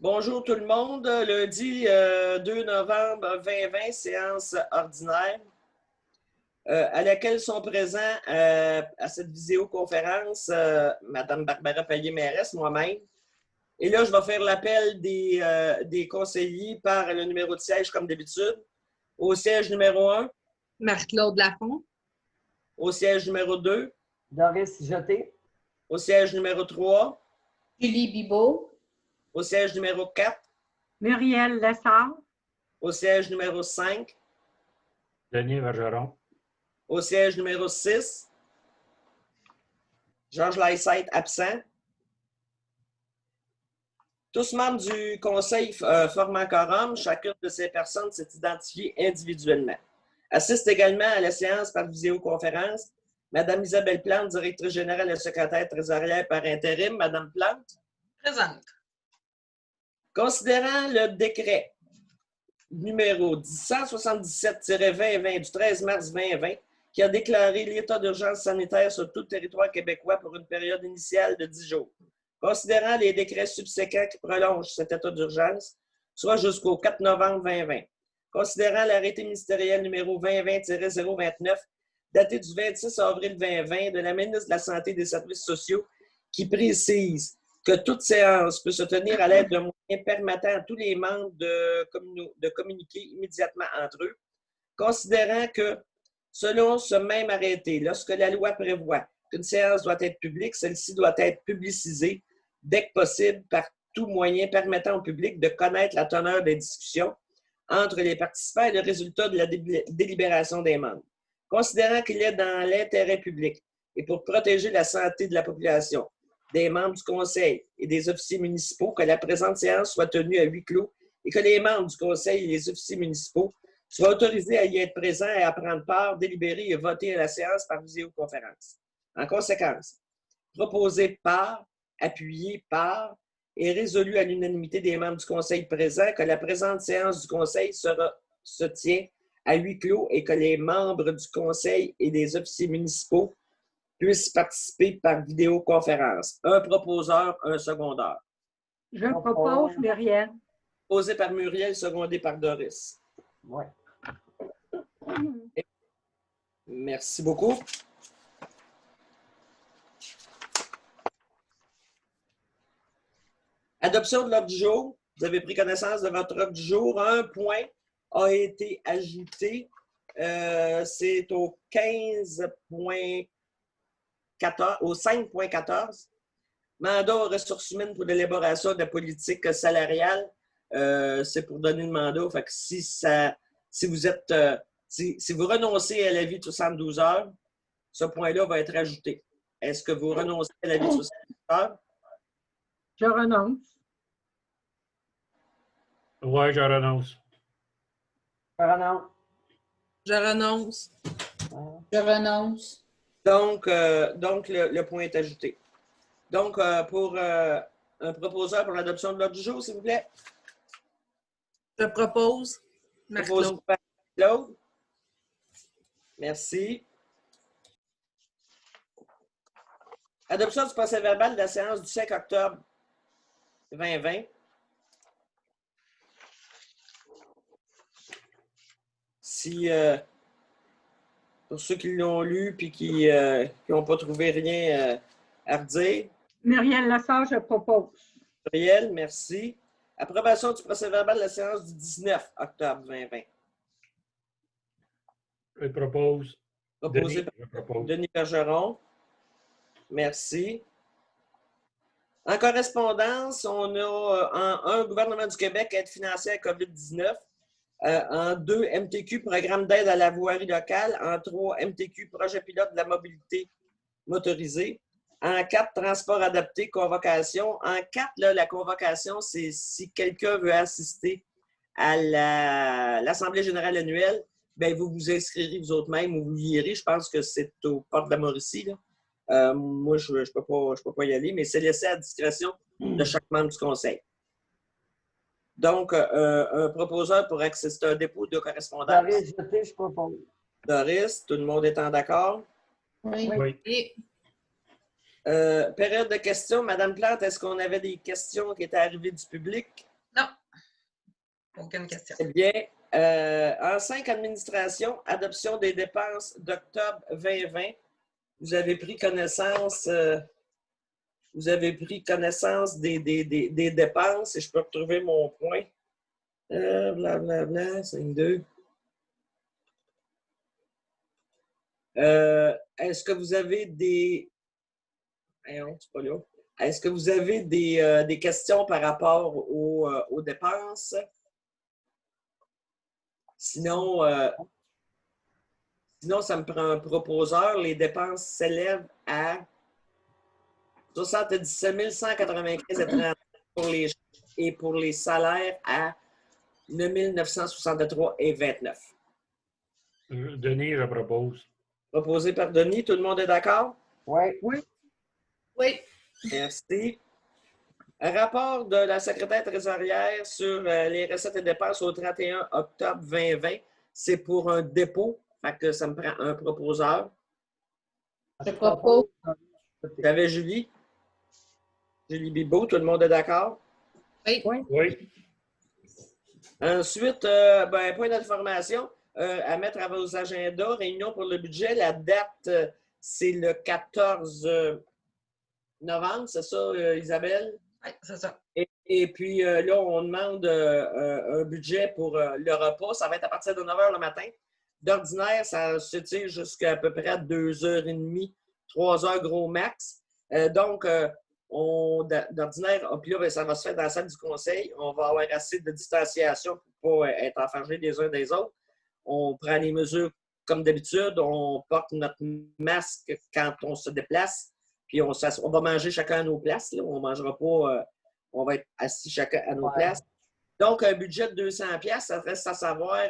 Bonjour tout le monde. Lundi 2 novembre 2020, séance ordinaire à laquelle sont présents à cette visioconférence Mme Barbara Payet-Mérès, moi-même. Et là, je vais faire l'appel des conseillers par le numéro de siège comme d'habitude. Au siège numéro 1. Marc-Claude Lafont. Au siège numéro 2. Doris Jeté. Au siège numéro 3. Julie Bibeau. Au siège numéro 4. Muriel Lessard. Au siège numéro 5. Denis Bergeron. Au siège numéro 6. Georges Lysette, absent. Tous membres du conseil formant quorum, chacune de ces personnes s'est identifiée individuellement. Assiste également à la séance par visioconférence Mme Isabelle Plante, directrice générale et secrétaire trésorière par intérim. Mme Plante. Présente. Considérant le décret numéro 177-2020 du 13 mars 2020 qui a déclaré l'état d'urgence sanitaire sur tout le territoire québécois pour une période initiale de 10 jours. Considérant les décrets subséquents qui prolongent cet état d'urgence, soit jusqu'au 4 novembre 2020. Considérant l'arrêté ministériel numéro 2020-029, daté du 26 avril 2020 de la ministre de la Santé et des Services sociaux, qui précise que toute séance peut se tenir à l'aide de moyens permettant à tous les membres de communiquer immédiatement entre eux, considérant que, selon ce même arrêté, lorsque la loi prévoit qu'une séance doit être publique, celle-ci doit être publicisée dès que possible par tout moyen permettant au public de connaître la teneur des discussions entre les participants et le résultat de la délibération des membres. Considérant qu'il est dans l'intérêt public et pour protéger la santé de la population, des membres du conseil et des officiers municipaux, que la présente séance soit tenue à huis clos et que les membres du conseil et les officiers municipaux soient autorisés à y être présents et à prendre part, délibérer et voter à la séance par visioconférence. En conséquence, proposé par, appuyé par et résolu à l'unanimité des membres du conseil présents que la présente séance du conseil se tient à huis clos et que les membres du conseil et des officiers municipaux puissent participer par vidéoconférence. Un proposeur, un secondeur. Je propose Muriel. Proposé par Muriel, secondé par Doris. Oui. Merci beaucoup. Adoption de l'ordre du jour. Vous avez pris connaissance de votre ordre du jour. Un point a été ajouté. C'est au 15.14, au 5.14. Mandat aux ressources humaines pour l'élaboration de la politique salariale. C'est pour donner le mandat. Fait que si vous êtes, si vous renoncez à l'avis de 72 heures, ce point-là va être ajouté. Est-ce que vous renoncez à l'avis de 72 heures? Je renonce. Oui, je renonce. Je renonce. Je renonce. Je renonce. Donc le point est ajouté. Donc, pour un proposeur pour l'adoption de l'ordre du jour, s'il vous plaît. Je propose. Proposé Marc-Claude. par Claude. Merci. Adoption du procès-verbal de la séance du 5 octobre 2020. Si, pour ceux qui l'ont lu et qui n'ont pas trouvé rien à redire. Muriel Lessard, je propose. Muriel, merci. Approbation du procès-verbal de la séance du 19 octobre 2020. Je propose. Proposé Denis, par Denis Bergeron. Merci. En correspondance, on a en 1, gouvernement du Québec, aide financière COVID-19. En 2, MTQ, programme d'aide à la voirie locale. En 3, MTQ, projet pilote de la mobilité motorisée. En 4, transport adapté, convocation. En 4, là, la convocation, c'est si quelqu'un veut assister à l'Assemblée générale annuelle, bien, vous vous inscrirez vous autres mêmes ou vous y irez. Je pense que c'est aux portes de la Mauricie. Là. Moi, je ne peux pas y aller, mais c'est laissé à discrétion de chaque membre du conseil. Donc, un proposeur pour accéder à un dépôt de correspondance. Doris Jeté, je propose. Doris, tout le monde étant d'accord? Oui. Oui. Et Période de questions. Madame Plante, est-ce qu'on avait des questions qui étaient arrivées du public? Aucune question. Eh bien, en 5 administrations, adoption des dépenses d'octobre 2020, vous avez pris connaissance, des dépenses et je peux retrouver mon point. Blablabla, 5-2. Est-ce que vous avez des... Voyons, c'est pas là. Est-ce que vous avez des questions par rapport aux dépenses? Sinon, ça me prend un proposeur. Les dépenses s'élèvent à 77 195 et pour les salaires à 9 963,29. Denis, je propose. Proposé par Denis. Tout le monde est d'accord? Oui. Oui. Merci. Un rapport de la secrétaire trésorière sur les recettes et dépenses au 31 octobre 2020. C'est pour un dépôt. Fait que ça me prend un proposeur. Je propose. J'avais Julie. Julie Bibeau. Tout le monde est d'accord? Oui. Oui. Ensuite, point d'information à mettre à vos agendas. Réunion pour le budget. La date, c'est le 14 novembre. C'est ça, Isabelle? Oui, c'est ça. Et puis là, on demande un budget pour le repas. Ça va être à partir de 9 h le matin. D'ordinaire, ça s'étire jusqu'à peu près 2h30, 3 h gros max. Donc, d'ordinaire, puis là, ça va se faire dans la salle du conseil. On va avoir assez de distanciation pour ne pas être enfermés les uns des autres. On prend les mesures comme d'habitude. On porte notre masque quand on se déplace. Puis on va manger chacun à nos places. Là. On ne mangera pas, on va être assis chacun à nos places. Donc, un budget de 200$, ça reste à savoir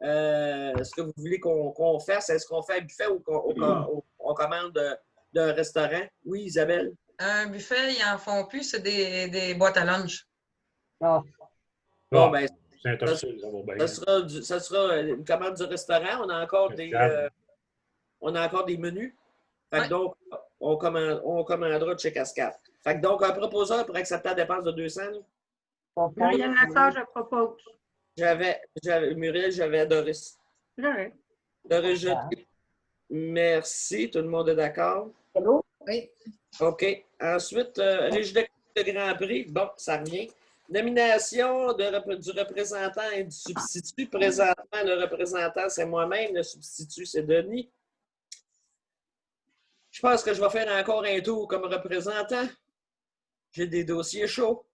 ce que vous voulez qu'on fasse. Est-ce qu'on fait un buffet ou on commande d'un restaurant? Oui, Isabelle? Un buffet, ils n'en font plus, c'est des boîtes à lunch. Non. Bon, ben, C'est intéressant, ça va bien. ça sera une commande du restaurant. On a encore des menus. Fait que Ouais. donc, on commandera de chez Cascade. Fait que donc, un proposeur pour accepter la dépense de 200. Là. Muriel Lassard, je propose. Muriel, j'avais Doris. Correct. Doris Jeté. Merci. Tout le monde est d'accord? Allô? Oui. OK. Ensuite, Régie de Grand Prix. Bon, ça revient. Nomination du représentant et du substitut. Présentement, le représentant, c'est moi-même. Le substitut, c'est Denis. Je pense que je vais faire encore un tour comme représentant. J'ai des dossiers chauds.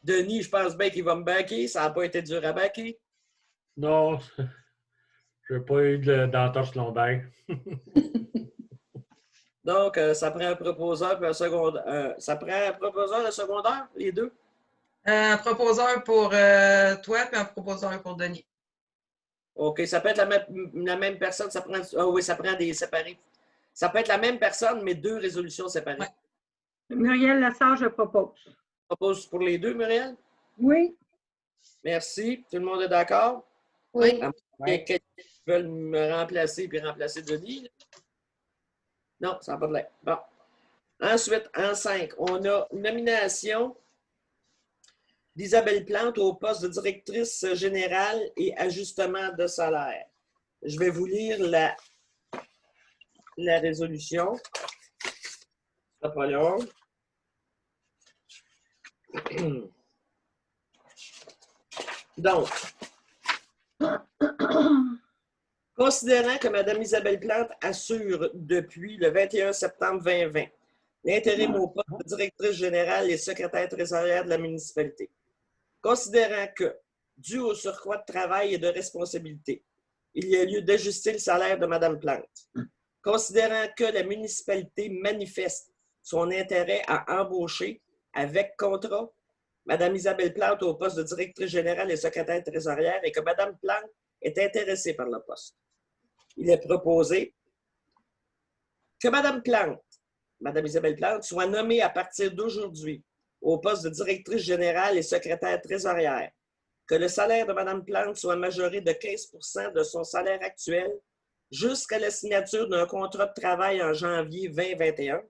Denis, je pense bien qu'il va me baquer. Ça n'a pas été dur à baquer. Non, je n'ai pas eu d'entorse lombaire. Donc, ça prend un proposeur et un secondaire. Ça prend un proposeur et un secondaire, les deux? Un proposeur pour toi, puis un proposeur pour Denis. OK. Ça peut être la même personne. Ça prend des séparés. Ça peut être la même personne, mais deux résolutions séparées. Ouais. Muriel Lassard, je propose. Propose pour les deux, Muriel? Oui. Merci. Tout le monde est d'accord? Oui. Oui. Quelqu'un qui veut me remplacer puis remplacer Denis? Là? Non, ça n'a pas de l'air. Bon. Ensuite, en 5, on a nomination d'Isabelle Plante au poste de directrice générale et ajustement de salaire. Je vais vous lire la résolution. Ça pas long. Donc, considérant que Mme Isabelle Plante assure depuis le 21 septembre 2020 l'intérim au poste de directrice générale et secrétaire trésorière de la municipalité, considérant que, dû au surcroît de travail et de responsabilité, il y a lieu d'ajuster le salaire de Mme Plante, considérant que la municipalité manifeste son intérêt à embaucher avec contrat Mme Isabelle Plante au poste de directrice générale et secrétaire trésorière et que Mme Plante est intéressée par le poste. Il est proposé que Mme Isabelle Plante, soit nommée à partir d'aujourd'hui au poste de directrice générale et secrétaire trésorière, que le salaire de Mme Plante soit majoré de 15 % de son salaire actuel jusqu'à la signature d'un contrat de travail en janvier 2021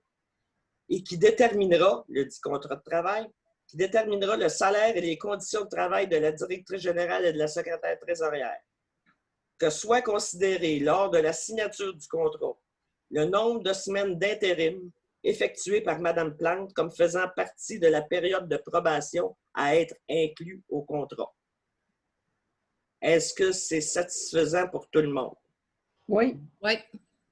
et qui déterminera, le dit contrat de travail, qui déterminera le salaire et les conditions de travail de la directrice générale et de la secrétaire trésorière. Que soit considéré lors de la signature du contrat le nombre de semaines d'intérim effectuées par Mme Plante comme faisant partie de la période de probation à être inclus au contrat. Est-ce que c'est satisfaisant pour tout le monde? Oui. Oui.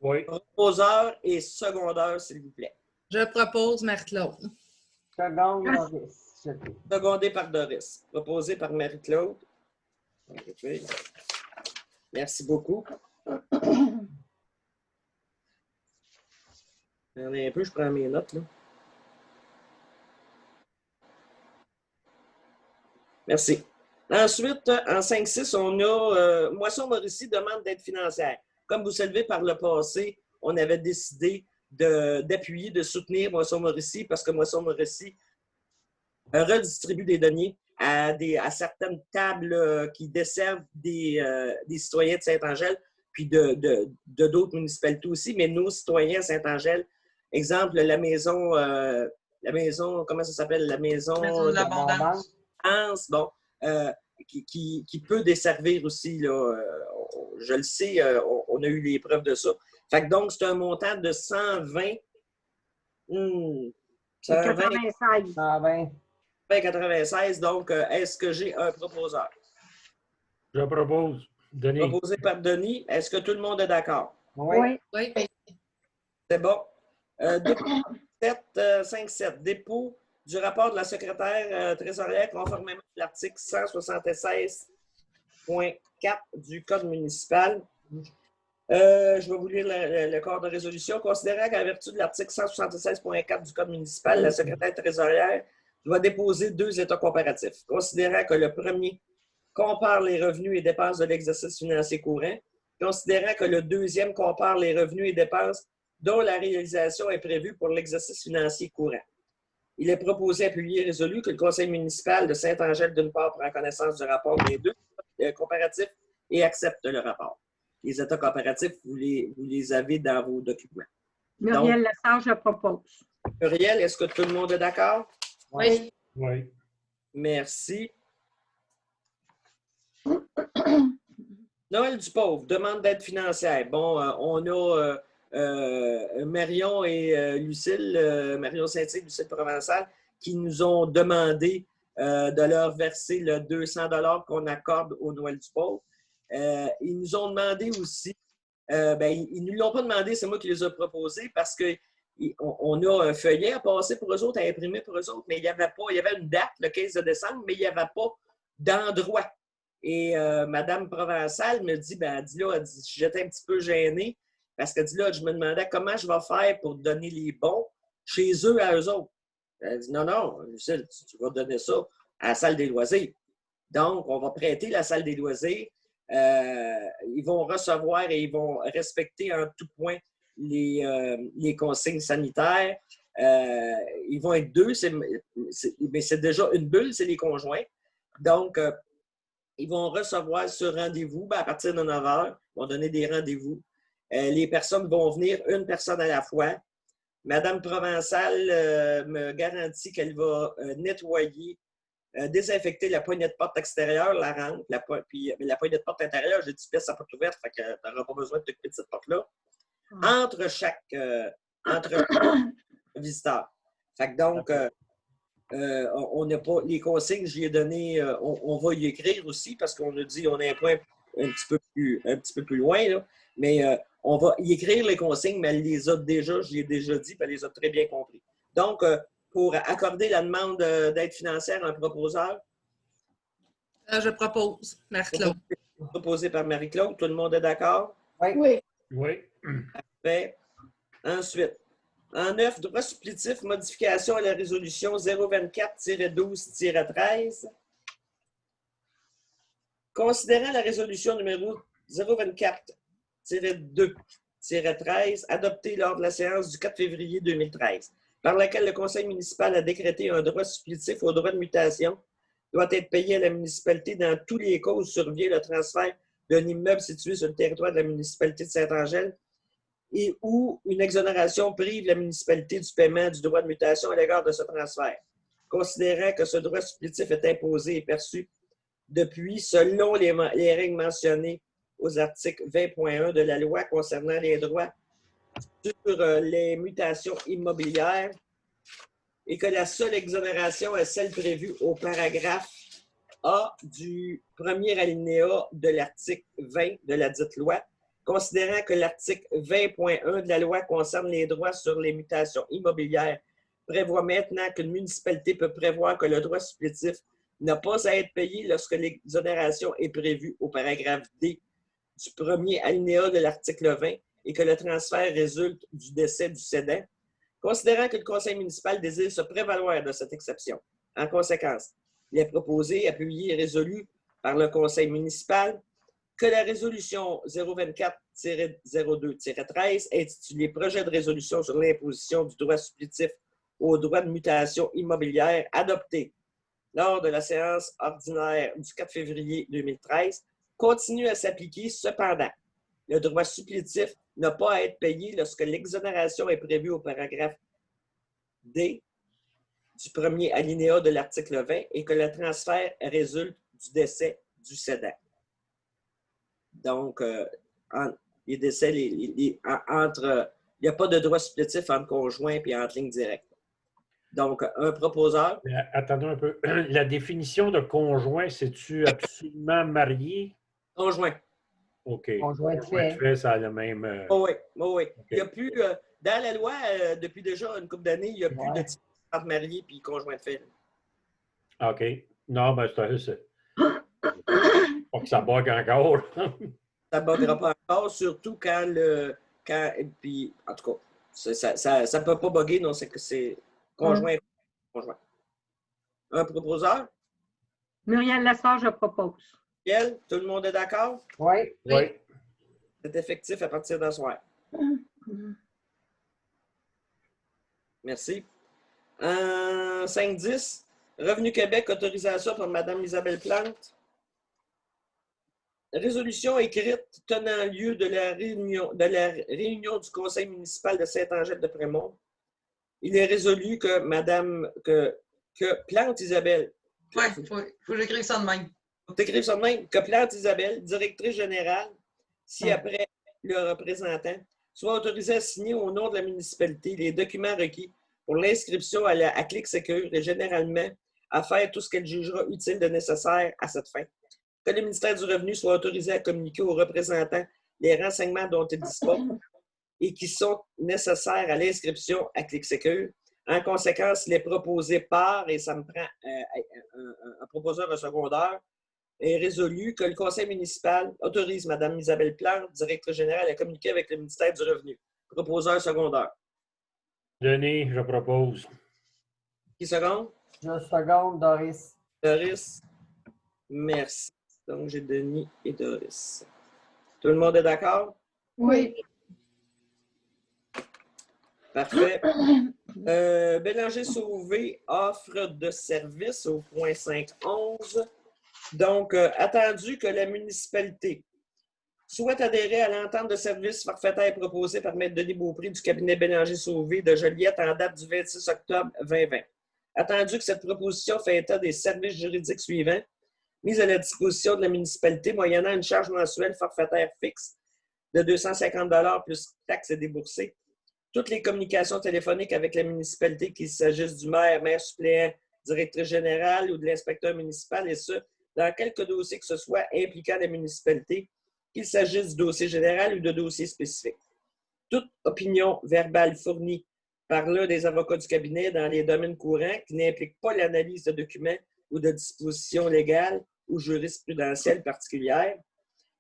Oui. Proposeur et secondeur, s'il vous plaît. Je propose Marie-Claude. Seconde, Doris. Jeté. Secondé par Doris. Proposé par Marie-Claude. Merci beaucoup. Attendez un peu, je prends mes notes, là. Merci. Ensuite, en 5-6, on a Moisson Mauricie demande d'aide financière. Comme vous savez, par le passé, on avait décidé d'appuyer, de soutenir Moisson Mauricie parce que Moisson Mauricie redistribue des deniers à certaines tables qui desservent des citoyens de Saint-Angèle, puis de d'autres municipalités aussi, mais nos citoyens à Saint-Angèle, exemple, la maison, comment ça s'appelle? La maison Maison de l'abondance. bon, qui peut desservir aussi, là, je le sais, on a eu les preuves de ça. Fait que donc, c'est un montant de 120. 96. 120. 96. Donc, est-ce que j'ai un proposeur? Je propose. Denis. Proposé par Denis. Est-ce que tout le monde est d'accord? Oui. Oui. C'est bon. Dépôt 5-7. Dépôt du rapport de la secrétaire trésorière conformément à l'article 176.4 du Code municipal. Je vais vous lire le corps de résolution. Considérant qu'en vertu de l'article 176.4 du Code municipal, la secrétaire trésorière doit déposer 2 états comparatifs. Considérant que le premier compare les revenus et dépenses de l'exercice financier courant, considérant que le deuxième compare les revenus et dépenses dont la réalisation est prévue pour l'exercice financier courant. Il est proposé, appuyé et résolu que le conseil municipal de Saint-Angèle, d'une part, prend connaissance du rapport des 2 comparatifs et accepte le rapport. Les états comparatifs, vous les avez dans vos documents. Muriel Lessard, je propose. Muriel, est-ce que tout le monde est d'accord? Oui. Oui. Merci. Noël Dupauvre, demande d'aide financière. Bon, on a Marion et Lucille, Marion Saint-Yves, Lucille Provençal, qui nous ont demandé de leur verser le 200 $ qu'on accorde au Noël Dupauvre. Ils nous ont demandé aussi, ils ne nous l'ont pas demandé, c'est moi qui les ai proposés parce qu'on a un feuillet à passer pour eux autres, à imprimer pour eux autres, mais il y avait une date, le 15 décembre, mais il n'y avait pas d'endroit. Et Mme Provençal me dit, j'étais un petit peu gênée parce qu'elle dit là, je me demandais comment je vais faire pour donner les bons chez eux à eux autres. Elle dit non, Lucille, tu vas donner ça à la salle des loisirs. Donc, on va prêter la salle des loisirs. Ils vont recevoir et ils vont respecter en tout point les consignes sanitaires. Ils vont être 2, mais c'est déjà une bulle, c'est les conjoints. Donc, ils vont recevoir ce rendez-vous à partir de 9 h. Ils vont donner des rendez-vous. Les personnes vont venir, une personne à la fois. Madame Provençal me garantit qu'elle va nettoyer, désinfecter la poignée de porte extérieure, la rampe, puis la poignée de porte intérieure, j'ai dit pièce à porte ouverte, fait que tu n'auras pas besoin de t'occuper de cette porte-là. Entre chaque visiteur. Fait que donc, on n'a pas les consignes, j'y ai donné, on va y écrire aussi parce qu'on a dit on a un point un petit peu plus loin, là, mais on va y écrire les consignes, mais elle les a déjà, j'y ai déjà dit, puis elle les a très bien compris. Donc, pour accorder la demande d'aide financière à un proposeur. Je propose Marie-Claude. Proposé par Marie-Claude, tout le monde est d'accord? Oui. Oui. Parfait. Ensuite, en 9, droit supplétif, modification à la résolution 024-12-13. Considérant la résolution numéro 024-2-13 adoptée lors de la séance du 4 février 2013, par laquelle le conseil municipal a décrété un droit supplétif au droit de mutation, doit être payé à la municipalité dans tous les cas où survient le transfert d'un immeuble situé sur le territoire de la municipalité de Saint-Angèle et où une exonération prive la municipalité du paiement du droit de mutation à l'égard de ce transfert. considérant que ce droit supplétif est imposé et perçu depuis, selon les règles mentionnées aux articles 20.1 de la loi concernant les droits sur les mutations immobilières et que la seule exonération est celle prévue au paragraphe A du premier alinéa de l'article 20 de la dite loi, considérant que l'article 20.1 de la loi concerne les droits sur les mutations immobilières, prévoit maintenant qu'une municipalité peut prévoir que le droit supplétif n'a pas à être payé lorsque l'exonération est prévue au paragraphe D du premier alinéa de l'article 20 et que le transfert résulte du décès du cédant, considérant que le conseil municipal désire se prévaloir de cette exception. En conséquence, il est proposé, appuyé et résolu par le conseil municipal que la résolution 024-02-13 intitulée « Projet de résolution sur l'imposition du droit supplétif aux droits de mutation immobilière » adoptée lors de la séance ordinaire du 4 février 2013 continue à s'appliquer. Cependant, le droit supplétif n'a pas à être payé lorsque l'exonération est prévue au paragraphe D du premier alinéa de l'article 20 et que le transfert résulte du décès du cédant. Donc, les décès, il n'y a pas de droit supplétif entre conjoints et entre lignes directes. Donc, un proposeur. Attendons un peu. La définition de conjoint, c'est-tu absolument marié? Conjoint. OK. Conjoint de fait. Ça a le même. Oui. Okay. Il n'y a plus, dans la loi, depuis déjà une couple d'années, il n'y a plus de différence entre marié et conjoint de fait. OK. Non, mais c'est pas que ça bug encore. Ça ne buggera pas encore, surtout quand puis, en tout cas, ça ne peut pas bugger, non, c'est que c'est conjoint. Conjoint. Un proposeur? Muriel Lessard, je propose. Muriel, tout le monde est d'accord? Oui. Oui. C'est effectif à partir d'un soir. Merci. 5-10, Revenu Québec, autorisation par Mme Isabelle Plante. Résolution écrite tenant lieu de la réunion du Conseil municipal de Saint-Angèle-de-Prémont. Il est résolu que Plante Isabelle. Oui, il faut que j'écrive ça de même. Faut que tu écrives ça de même. Que Plante Isabelle, directrice générale, ci-après le représentant, soit autorisée à signer au nom de la municipalité les documents requis pour l'inscription à Clic Sécure et généralement à faire tout ce qu'elle jugera utile de nécessaire à cette fin. Que le ministère du Revenu soit autorisé à communiquer aux représentants les renseignements dont il dispose et qui sont nécessaires à l'inscription à Clic Sécure. En conséquence, il est proposé par, et ça me prend un proposeur de secondaire, est résolu que le conseil municipal autorise Mme Isabelle Plante, directrice générale, à communiquer avec le ministère du Revenu. Proposeur secondaire. Denis, je propose. Qui seconde? Je seconde, Doris. Doris. Merci. Donc, j'ai Denis et Doris. Tout le monde est d'accord? Oui. Parfait. Bélanger-Sauvé, offre de service au point 5.11. Donc, attendu que la municipalité souhaite adhérer à l'entente de service forfaitaire proposée par M. Denis Beaupré du cabinet Bélanger-Sauvé de Joliette en date du 26 octobre 2020. Attendu que cette proposition fait état des services juridiques suivants, mis à la disposition de la municipalité moyennant une charge mensuelle forfaitaire fixe de 250 $ plus taxes déboursées. Toutes les communications téléphoniques avec la municipalité, qu'il s'agisse du maire, maire suppléant, directrice générale ou de l'inspecteur municipal, et ce, dans quelque dossier que ce soit impliquant la municipalité, qu'il s'agisse du dossier général ou de dossiers spécifiques. Toute opinion verbale fournie par l'un des avocats du cabinet dans les domaines courants qui n'implique pas l'analyse de documents ou de dispositions légales ou jurisprudentielles particulières,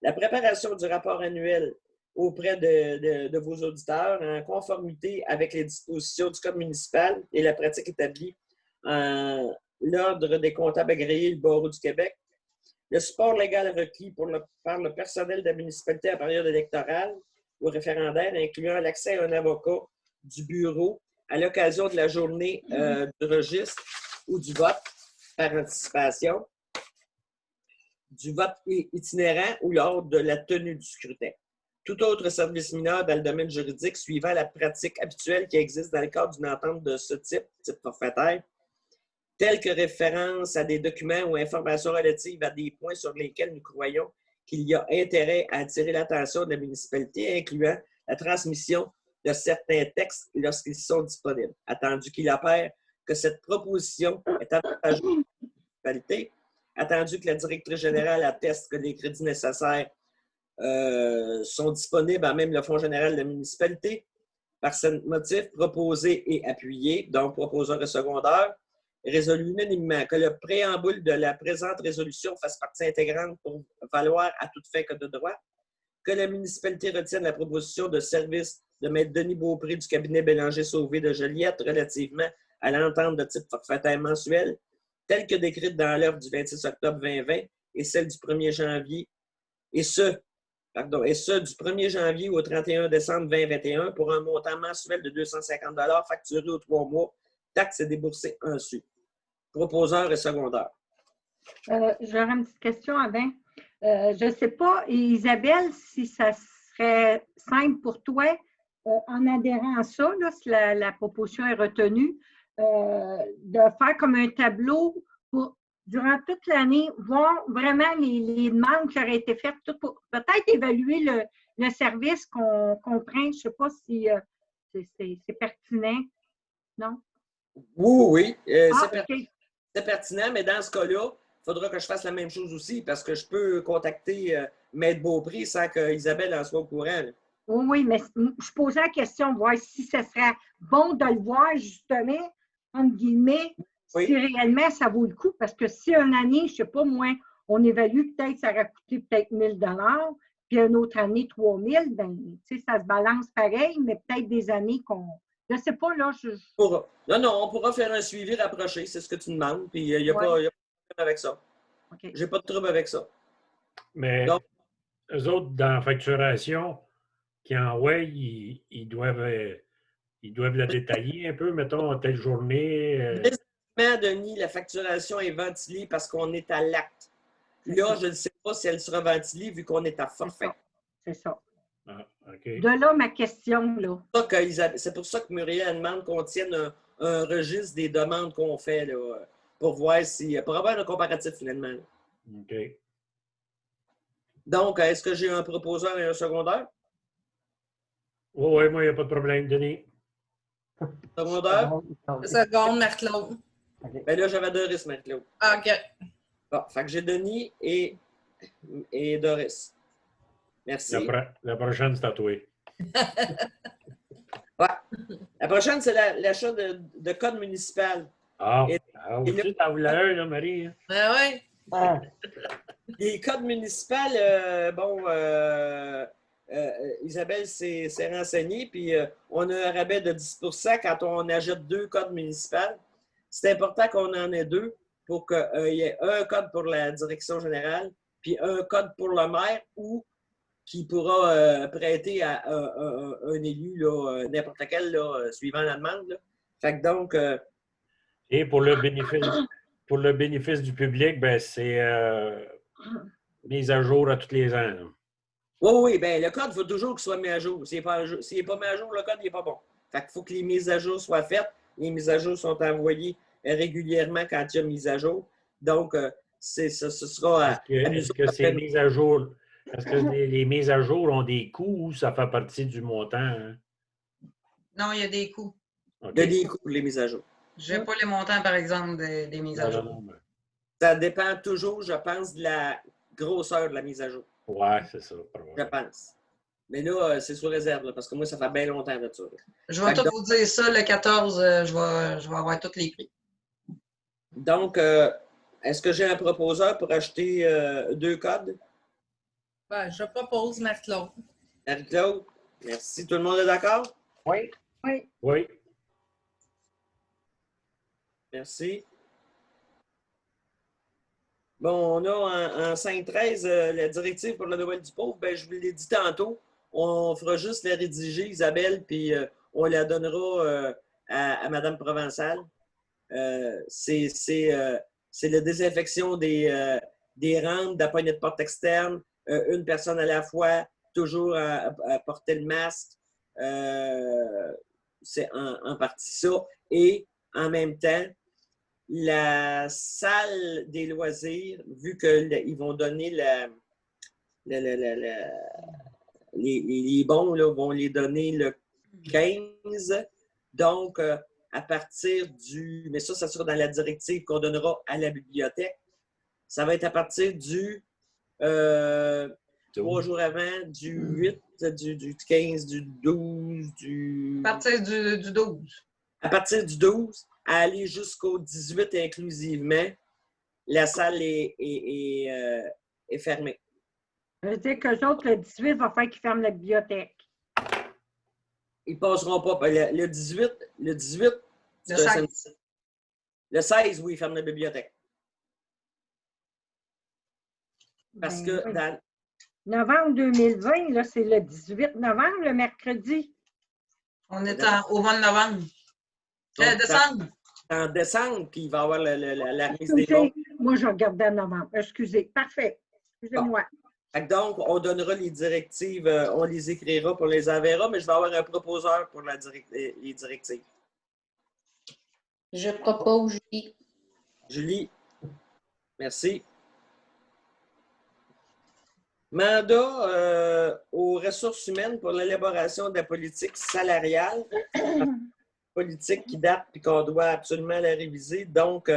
la préparation du rapport annuel auprès de vos auditeurs en conformité avec les dispositions du Code municipal et la pratique établie en l'Ordre des comptables agréés du Barreau du Québec, le support légal requis par le personnel de la municipalité à la période électorale ou référendaire, incluant l'accès à un avocat du bureau à l'occasion de la journée du registre ou du vote par anticipation, du vote itinérant ou lors de la tenue du scrutin. Tout autre service mineur dans le domaine juridique suivant la pratique habituelle qui existe dans le cadre d'une entente de ce type forfaitaire, telles que référence à des documents ou informations relatives à des points sur lesquels nous croyons qu'il y a intérêt à attirer l'attention de la municipalité, incluant la transmission de certains textes lorsqu'ils sont disponibles, attendu qu'il apparaît que cette proposition est avantageuse pour la municipalité, attendu que la directrice générale atteste que les crédits nécessaires sont disponibles à même le Fonds général de la municipalité, par ce motif, proposé et appuyé, donc proposeur et secondaire, résolu unanimement que le préambule de la présente résolution fasse partie intégrante pour valoir à toute fin que de droit, que la municipalité retienne la proposition de service de Maître Denis Beaupré du cabinet Bélanger-Sauvé de Joliette relativement à l'entente de type forfaitaire mensuel, telle que décrite dans l'œuvre du 26 octobre 2020 et celle du 1er janvier, et ce du 1er janvier au 31 décembre 2021 pour un montant mensuel de 250 $ facturé aux 3 mois, taxes et déboursés ensuite. Proposeur et secondaire. J'aurais une petite question avant. Je ne sais pas, Isabelle, si ça serait simple pour toi, en adhérant à ça, là, si la proposition est retenue, de faire comme un tableau pour, durant toute l'année, voir vraiment les demandes qui auraient été faites, tout pour peut-être évaluer le service qu'on prend. Je ne sais pas si c'est pertinent. Non? Oui. OK. C'est pertinent, mais dans ce cas-là, il faudra que je fasse la même chose aussi parce que je peux contacter Maître Beaupré sans qu'Isabelle en soit au courant. Là. Oui, mais je posais la question, voir si ce serait bon de le voir, justement, entre guillemets, si réellement ça vaut le coup. Parce que si une année, je ne sais pas, moi, on évalue peut-être ça aurait coûté peut-être 1 000 $, puis une autre année, 3 000 $, bien, tu sais, ça se balance pareil, mais peut-être des années qu'on... Je ne sais pas, là, Non, on pourra faire un suivi rapproché, c'est ce que tu demandes, puis il n'y a pas de problème avec ça. OK. J'ai pas de trouble avec ça. Mais Donc, eux autres, dans la facturation, qui envoient, ils doivent la détailler un peu, mettons, telle journée. présentement, Denis, la facturation est ventilée parce qu'on est à l'acte. Là, je ne sais pas si elle sera ventilée vu qu'on est à forfait. C'est ça. Ah, OK. De là, ma question, là. C'est pour ça que Muriel demande qu'on tienne un registre des demandes qu'on fait là, pour voir pour avoir un comparatif finalement. Là. OK. Donc, est-ce que j'ai un proposeur et un secondaire? Oui, moi, il n'y a pas de problème, Denis. Secondaire? Seconde, Marc-Claude. Ben là, j'avais Doris, Marie-Claude. Ah, OK. Bon, fait que j'ai Denis et Doris. Merci. La prochaine, c'est à toi. Ouais. La prochaine, c'est l'achat de code municipal. Tu t'en voulais un, là, Marie? Hein? Ben oui. Ah, Les codes municipaux, Isabelle s'est renseignée, puis on a un rabais de 10 % quand on achète 2 codes municipaux. C'est important qu'on en ait 2 pour qu'il y ait un code pour la direction générale, puis un code pour le maire ou qui pourra prêter à un élu, n'importe quel, là, suivant la demande. Là. Fait que donc... Et pour le bénéfice du public, ben, c'est mise à jour à tous les ans. Là. Oui, bien, le code, il faut toujours qu'il soit mis à jour. S'il n'est pas mis à jour, le code n'est pas bon. Fait qu'il faut que les mises à jour soient faites. Les mises à jour sont envoyées régulièrement quand il y a mise à jour. Donc, ce sera Est-ce que ces mises à jour... Est-ce que les mises à jour ont des coûts ou ça fait partie du montant? Hein? Non, il y a des coûts. Okay. Il y a des coûts, les mises à jour. Je n'ai pas les montants, par exemple, des mises à jour. Non. Ça dépend toujours, je pense, de la grosseur de la mise à jour. Oui, c'est ça. Je pense. Mais là, c'est sous réserve, là, parce que moi, ça fait bien longtemps de ça. Là. Je vais vous dire ça, le 14, je vais avoir tous les prix. Donc, est-ce que j'ai un proposeur pour acheter 2 codes? Ben, je propose Marc-Claude. Marie-Claude, merci. Tout le monde est d'accord? oui. Oui. Merci. Bon, on a en 5.13 la directive pour la nouvelle du pauvre. Ben, je vous l'ai dit tantôt. On fera juste la rédiger, Isabelle, puis on la donnera à Mme Provençal. C'est la désinfection des rampes, de la poignée de porte externe, une personne à la fois, toujours à porter le masque. C'est en partie ça. Et en même temps, la salle des loisirs, vu qu'ils vont donner les bons, là, vont les donner le 15. Donc, à partir du... Mais ça sera dans la directive qu'on donnera à la bibliothèque. Ça va être à partir du 3 jours avant, du 8, du 15, du 12, du... À partir du 12. À partir du 12, à aller jusqu'au 18 inclusivement, la salle est fermée. Ça veut dire qu'eux autres, le 18, va faire qu'ils ferment la bibliothèque. Ils ne passeront pas. Le 18, Le c'est un 16. samedi. Le 16, oui, ils ferment la bibliothèque. Parce Ben, que oui. dans, Novembre 2020, là, c'est le 18 novembre, le mercredi. On est au mois de novembre. Donc, Décembre. en décembre, qu'il va y avoir la remise des bons. Excusez, moi, je regardais en novembre. Excusez. Parfait. Excusez-moi. Fait que donc, on donnera les directives, on les écrira pour les enverra, mais je vais avoir un proposeur pour les directives. Je propose, Julie. Julie, merci. Mandat aux ressources humaines pour l'élaboration de la politique salariale. Politique qui date et qu'on doit absolument la réviser. Donc,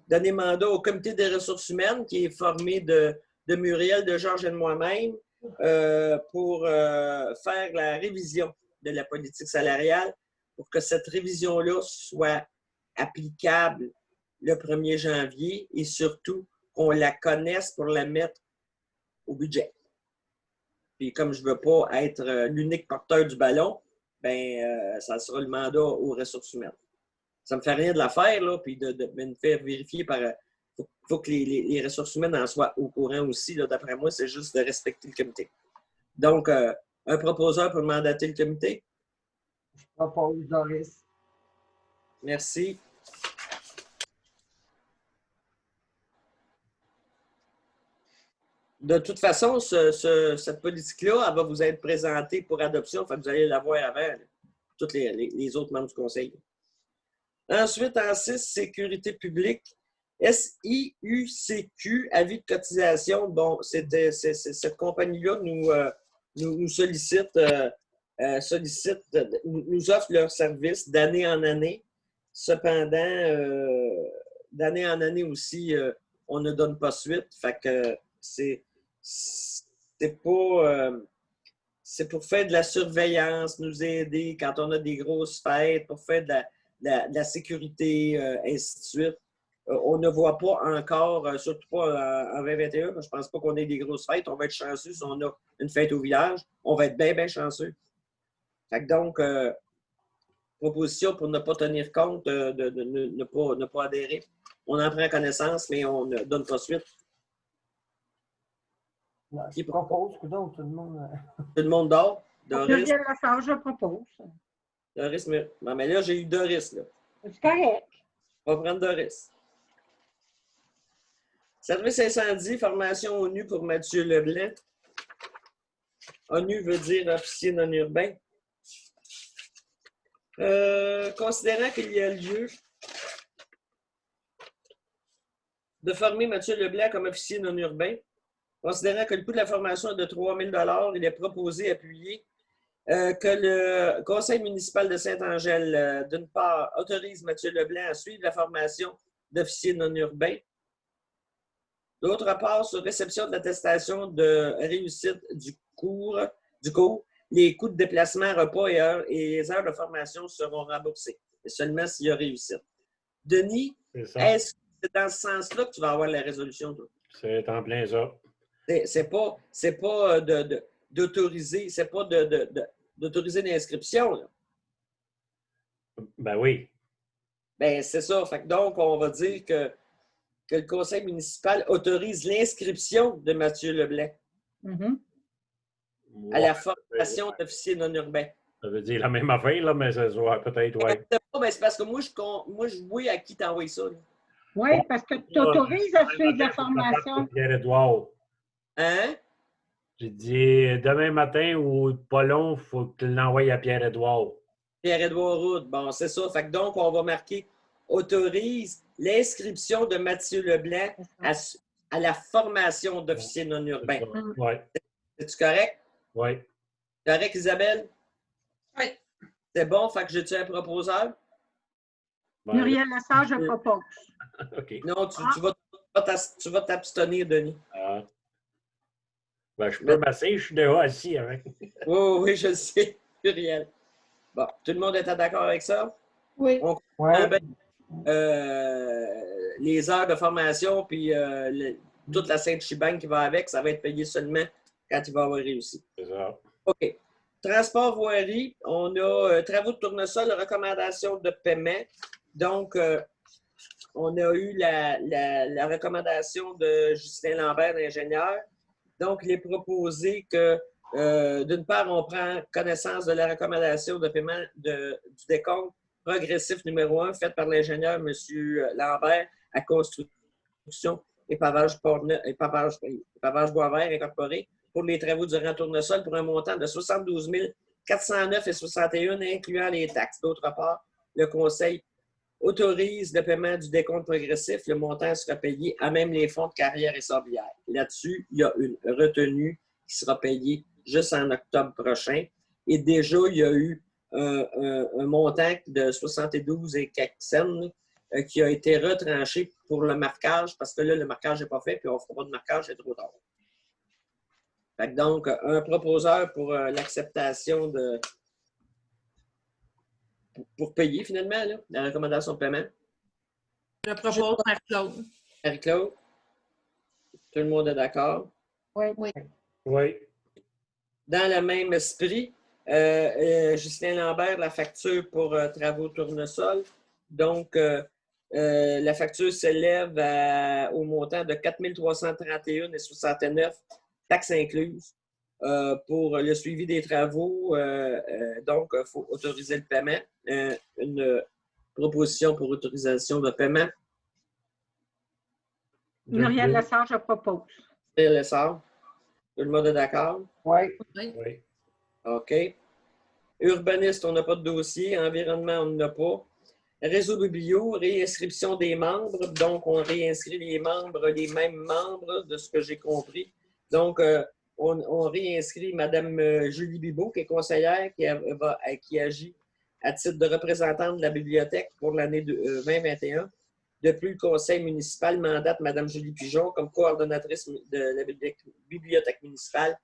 donner mandat au comité des ressources humaines qui est formé de Muriel, de Georges et de moi-même pour faire la révision de la politique salariale pour que cette révision-là soit applicable le 1er janvier et surtout qu'on la connaisse pour la mettre au budget. Puis comme je ne veux pas être l'unique porteur du ballon, ben ça sera le mandat aux ressources humaines. Ça ne me fait rien de la faire, là, puis de me faire vérifier par... Il faut que les ressources humaines en soient au courant aussi. D'après moi, c'est juste de respecter le comité. Donc, un proposeur pour mandater le comité. Je propose Doris. Merci. De toute façon, cette politique-là, elle va vous être présentée pour adoption. Fait que vous allez la voir avant, là, tous les autres membres du conseil. Ensuite, en 6, sécurité publique. SIUCQ, avis de cotisation. Bon, cette compagnie-là nous sollicite, nous offre leur service d'année en année. Cependant, d'année en année aussi, on ne donne pas suite. Fait que c'est pour faire de la surveillance, nous aider quand on a des grosses fêtes, pour faire de la sécurité, ainsi de suite. On ne voit pas encore, surtout pas en 2021, je ne pense pas qu'on ait des grosses fêtes. On va être chanceux si on a une fête au village. On va être bien, bien chanceux. Fait que donc, proposition pour ne pas tenir compte, de ne pas adhérer. On en prend connaissance, mais on ne donne pas suite. Non, je propose que d'autres, tout le monde. Tout le monde dort. Doris. Deuxième affaire, je propose. Doris, mais, non, mais là, j'ai eu Doris. Là. C'est correct. On va prendre Doris. Service incendie, formation ONU pour Mathieu Leblanc. ONU veut dire officier non urbain. Considérant qu'il y a lieu de former Mathieu Leblanc comme officier non urbain, considérant que le coût de la formation est de 3 000 $, il est proposé, appuyé, que le conseil municipal de Saint-Angèle, d'une part, autorise Mathieu Leblanc à suivre la formation d'officier non urbain. D'autre part, sur réception de l'attestation de réussite du cours, les coûts de déplacement, repas et les heures de formation seront remboursés, et seulement s'il y a réussite. Denis, est-ce que c'est dans ce sens-là que tu vas avoir la résolution, toi? C'est en plein ça. C'est pas d'autoriser, c'est pas d'autoriser l'inscription, là. Ben oui. Ben, c'est ça. Fait que donc, on va dire que le conseil municipal autorise l'inscription de Mathieu Leblanc à la formation d'officier non urbain. Ça veut dire la même affaire, là, mais ça soit peut-être, oui. C'est parce que moi, je vois à qui t'envoie ça. Là. Oui, parce que tu autorises à suivre la formation. Pierre-Édouard. Hein? J'ai dit demain matin ou pas long, il faut que tu l'envoies à Pierre-Édouard. Pierre-Édouard Roud. Bon, c'est ça. Fait que donc, on va marquer autorise l'inscription de Mathieu Leblanc à la formation d'officier non urbain. Oui, C'est-tu correct? oui. Correct, Isabelle? Oui. C'est bon, fait que j'ai-tu un proposeur? Ben, Muriel Lassard, je propose. OK. Non, tu vas t'abstenir, Denis. Ah. Ben, je peux m'asseoir, je suis déjà assis avec. Oui, oui, je le sais, Muriel. Bon, tout le monde était d'accord avec ça? Oui. On Ouais. comprend bien, les heures de formation puis toute la sainte shebang qui va avec, ça va être payé seulement quand il va avoir réussi. C'est ça. OK. Transport voirie, on a travaux de tournesol, recommandation de paiement. Donc, on a eu la recommandation de Justin Lambert, l'ingénieur. Donc, il est proposé que, d'une part, on prend connaissance de la recommandation de paiement du décompte progressif numéro 1 fait par l'ingénieur M. Lambert à Construction et Pavage Boisvert incorporé pour les travaux durant tournesol pour un montant de 72 409,61 incluant les taxes. D'autre part, le Conseil autorise le paiement du décompte progressif. Le montant sera payé à même les fonds de carrière et sorbière. Là-dessus, il y a une retenue qui sera payée juste en octobre prochain. Et déjà, il y a eu un montant de 72 et quelques cents qui a été retranché pour le marquage parce que là, le marquage n'est pas fait puis on ne fera pas de marquage, c'est trop tard. Fait que donc, un proposeur pour l'acceptation de... pour payer finalement, là, la recommandation de paiement. Je propose Marc-Claude. Marie-Claude? Tout le monde est d'accord? Oui. Oui. Dans le même esprit, Justin Lambert, la facture pour travaux tournesol. Donc, la facture s'élève au montant de 4 331,69 taxes incluses. Pour le suivi des travaux, donc, il faut autoriser le paiement. Une proposition pour autorisation de paiement. Muriel Lassard, je propose. Muriel Lassard. Tout le monde est d'accord? Oui. Oui. OK. Urbaniste, on n'a pas de dossier. Environnement, on n'en a pas. Réseau biblio, réinscription des membres. Donc, on réinscrit les membres, les mêmes membres, de ce que j'ai compris. Donc, on réinscrit Mme Julie Bibeau, qui est conseillère, qui agit à titre de représentante de la bibliothèque pour l'année 2021. De plus, le conseil municipal mandate Mme Julie Pigeon comme coordonnatrice de la bibliothèque municipale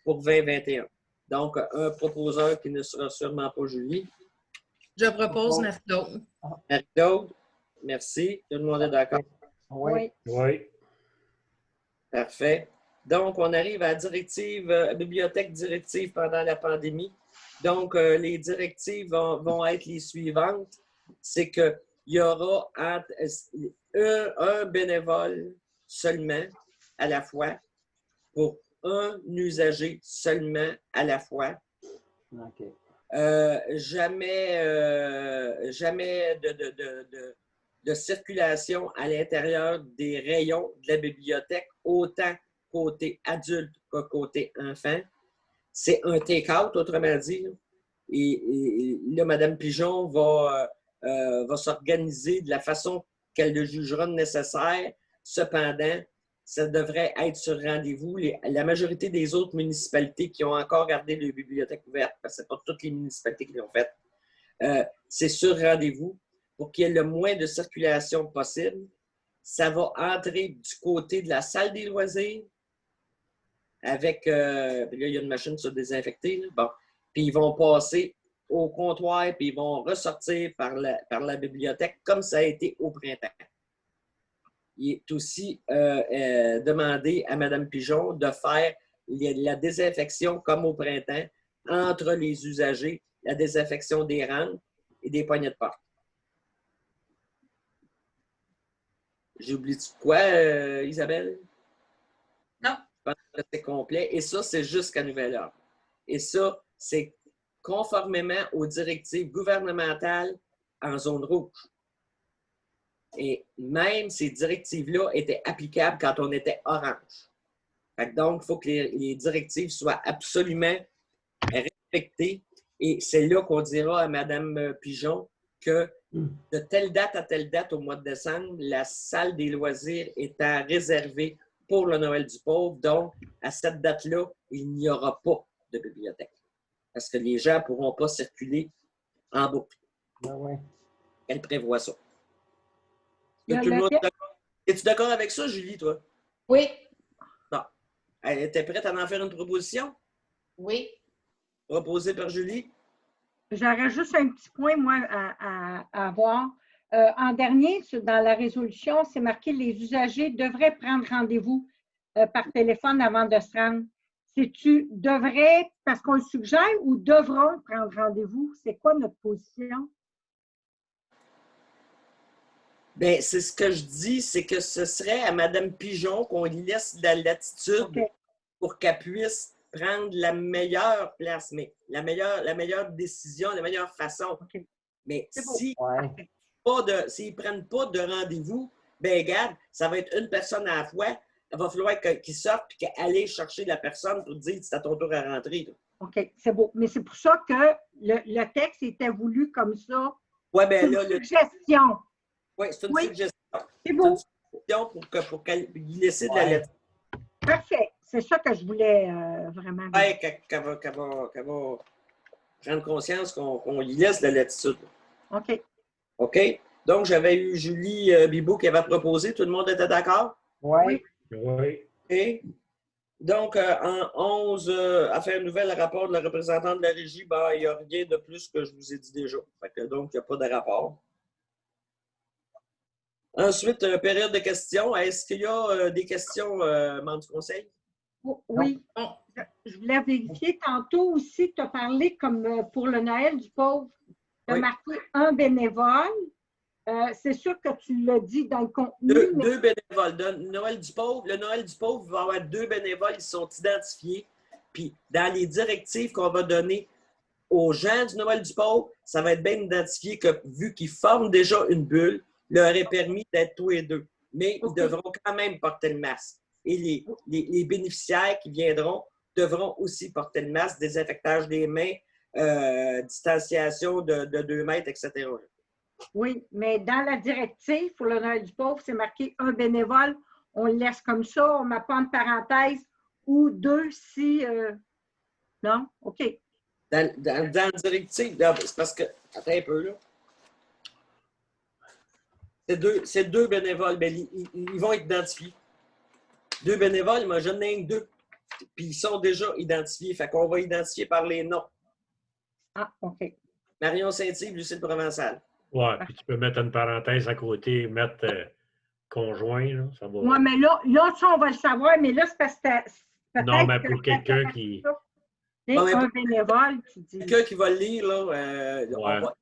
pour 2021. Donc, un proposeur qui ne sera sûrement pas Julie. Je propose Marc-Claude. Marie-Claude, merci. Tout le monde est d'accord? Oui. Oui. Parfait. Donc, on arrive à la directive, bibliothèque directive pendant la pandémie. Donc, les directives vont être les suivantes. C'est qu'il y aura un bénévole seulement à la fois pour un usager seulement à la fois. OK. Jamais de circulation à l'intérieur des rayons de la bibliothèque, autant côté adulte que côté enfant. C'est un take-out, autrement dit. Et là, Mme Pigeon va s'organiser de la façon qu'elle le jugera nécessaire. Cependant, ça devrait être sur rendez-vous. La majorité des autres municipalités qui ont encore gardé les bibliothèques ouvertes, parce que ce n'est pas toutes les municipalités qui l'ont fait, c'est sur rendez-vous pour qu'il y ait le moins de circulation possible. Ça va entrer du côté de la salle des loisirs avec... là, il y a une machine sur désinfecter. Là. Bon. Puis ils vont passer au comptoir puis ils vont ressortir par la bibliothèque comme ça a été au printemps. Il est aussi demandé à Mme Pigeon de faire la désinfection comme au printemps entre les usagers, la désinfection des rampes et des poignées de porte. J'ai oublié de quoi, Isabelle? Non. Je pense que c'est complet. Et ça, c'est jusqu'à nouvel ordre. Et ça, c'est conformément aux directives gouvernementales en zone rouge. Et même ces directives-là étaient applicables quand on était orange. Donc, il faut que les directives soient absolument respectées. Et c'est là qu'on dira à Mme Pigeon que de telle date à telle date au mois de décembre, la salle des loisirs étant réservée pour le Noël du pauvre. Donc, à cette date-là, il n'y aura pas de bibliothèque. Parce que les gens ne pourront pas circuler en boucle. Ben ouais. Elle prévoit ça. Il y a Tout le le- monde est d'accord? Es-tu d'accord avec ça, Julie, toi? Oui, Non. Elle était prête à en faire une proposition? oui. Proposée par Julie? J'aurais juste un petit point, moi, à avoir. En dernier, dans la résolution, c'est marqué les usagers devraient prendre rendez-vous par téléphone avant de se rendre. C'est-tu devrait parce qu'on le suggère ou devront prendre rendez-vous? C'est quoi notre position? Bien, c'est ce que je dis, c'est que ce serait à Mme Pigeon qu'on lui laisse de la latitude OK. pour qu'elle puisse prendre la meilleure place, mais la meilleure décision, la meilleure façon. OK. Mais C'est beau. s'ils Ouais. ne prennent pas de rendez-vous, ben regarde, ça va être une personne à la fois. Il va falloir qu'ils sortent et qu'elle aille chercher la personne pour dire c'est à ton tour à rentrer. Là. OK, c'est beau. Mais c'est pour ça que le texte était voulu comme ça. Ouais, C'est ben là, une suggestion. c'est une Oui. suggestion. C'est C'est beau. une suggestion pour qu'elle lui laisse de la Ouais. latitude. Parfait. C'est ça que je voulais vraiment dire. Ouais, qu'elle va prendre conscience qu'on lui laisse de la latitude. OK. OK? Donc, j'avais eu Julie Bibot qui avait proposé. Tout le monde était d'accord? Ouais. Oui. OK. Donc, en 11, affaires nouvelles, rapport de la représentante de la régie, ben, il n'y a rien de plus que je vous ai dit déjà. Fait que, donc, il n'y a pas de rapport. Ensuite, période de questions. Est-ce qu'il y a des questions, membres du conseil? Oui. Non. Je voulais vérifier. Tantôt aussi, tu as parlé comme pour le Noël du pauvre. Tu as Oui. marqué un bénévole. C'est sûr que tu l'as dit dans le contenu. mais- Deux bénévoles. Le Noël du pauvre, il va y avoir 2 bénévoles, ils sont identifiés. Puis, dans les directives qu'on va donner aux gens du Noël du pauvre, ça va être bien identifié que, vu qu'ils forment déjà une bulle, leur est permis d'être tous les deux. Mais OK. ils devront quand même porter le masque. Et les bénéficiaires qui viendront devront aussi porter le masque, désinfectage des mains, distanciation de 2 mètres, etc. Oui, mais dans la directive pour le Noël du pauvre, c'est marqué un bénévole. On le laisse comme ça. On ne met pas en parenthèse ou 2 si. Non? OK. Dans la directive, là, c'est parce que. Attends un peu, là. C'est deux bénévoles. Ben, ils vont être identifiés. 2 bénévoles, moi, je n'ai que 2. Puis ils sont déjà identifiés. Fait qu'on va identifier par les noms. Ah, OK. Marion Saint-Yves, Lucille Provençal. Ouais, puis tu peux mettre une parenthèse à côté, mettre conjoint, là, ça va. Oui, mais là, ça, on va le savoir, mais là, c'est parce que peut-être Non, mais que pour ça quelqu'un fait qui. ça. Tu sais, Non, mais un bénévole, tu dis. Quelqu'un qui va le lire, là, on Ouais. va-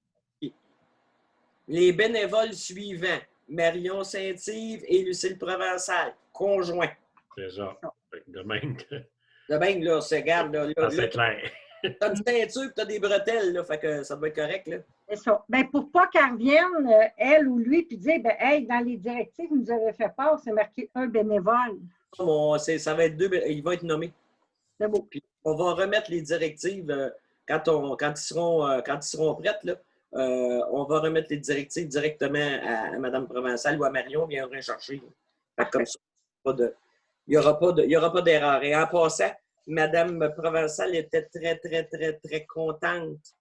Les bénévoles suivants, Marion Saint-Yves et Lucille Provençal, conjoints. C'est ça. Fait que de même, De même, là, c'est garde, là, ça, c'est clair. t'as une ceinture et t'as des bretelles, là, fait que ça va être correct, là. C'est ça. Ben, pour pas qu'elle revienne, elle ou lui, puis dire, ben, hey, dans les directives, nous avait fait part, c'est marqué un bénévole. Ça va être 2, ils vont être nommés. C'est beau. Puis on va remettre les directives quand ils seront prêtes, là. On va remettre les directives directement à Mme Provençal ou à Marion, viendra chercher. Fait que comme ça, il n'y aura pas d'erreur. Et en passant, Mme Provençal était très, très, très, très contente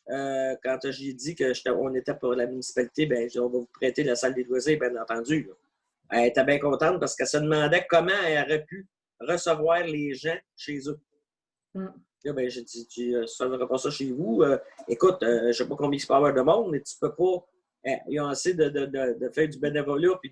quand j'ai dit qu'on était pour la municipalité. Ben, on va vous prêter la salle des loisirs, bien entendu. Là. Elle était bien contente parce qu'elle se demandait comment elle aurait pu recevoir les gens chez eux. Là, ben, j'ai dit, tu ne recevras pas ça chez vous. Écoute, je ne sais pas combien il peut y avoir de monde, mais tu ne peux pas ils ont assez de faire du bénévolat puis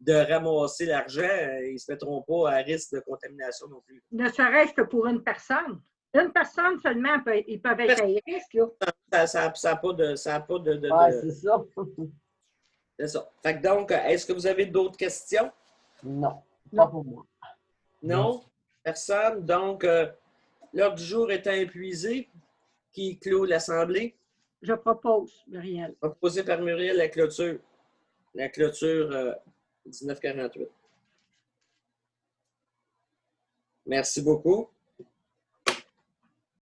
de ramasser l'argent. Ils ne se mettront pas à risque de contamination non plus. Ne serait-ce que pour une personne. Une personne seulement, ils peuvent être à risque. Là. Ça n'a pas de. Ouais, c'est ça. C'est ça. Fait que donc, est-ce que vous avez d'autres questions? Non, Non. pas pour moi. Non? Personne? Donc, l'ordre du jour étant épuisé, qui clôt l'Assemblée? Je propose, Muriel. Proposé par Muriel, la clôture. La clôture 1948. Merci beaucoup.